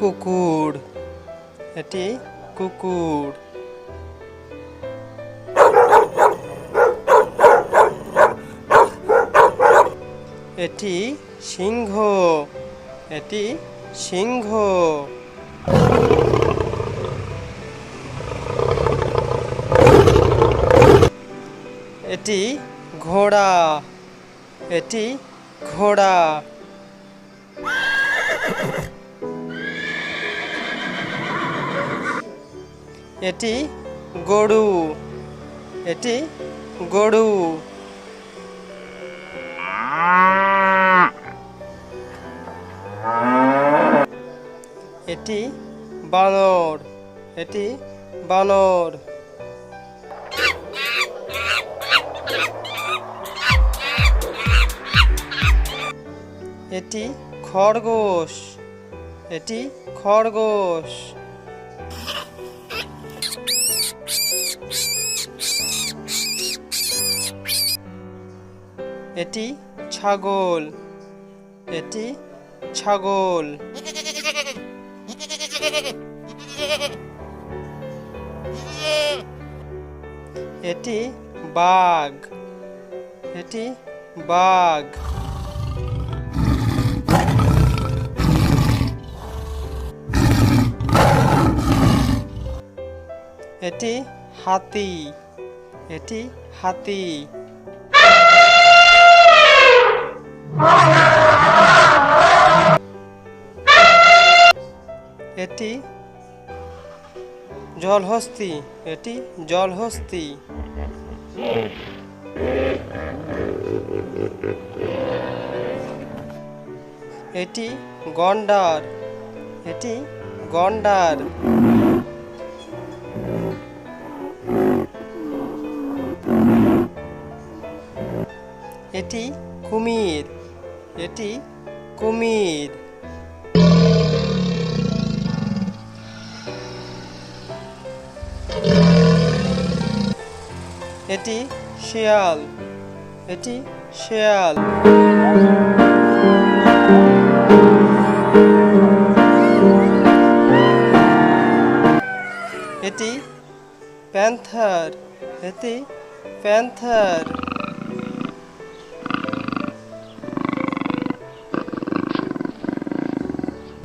কুকুর, এটি কুকুর। এটি সিংহ, এটি সিংহ। এটি ঘোড়া, এটি ঘোড়া। এটি গরু, এটি গরু। এটি বানর, এটি বানর। এটি খরগোশ, এটি খরগোশ। এটি ছাগল, এটি ছাগল। এটি বাঘ, এটি বাঘ। এটি হাতি, এটি হাতি। এটি জলহস্তী, এটি জলহস্তী। এটি গন্ডার, এটি গন্ডার। এটি কুমির, এটি কুমির। এটি শেয়াল, এটি শেয়াল। এটি প্যান্থার, এটি প্যান্থার।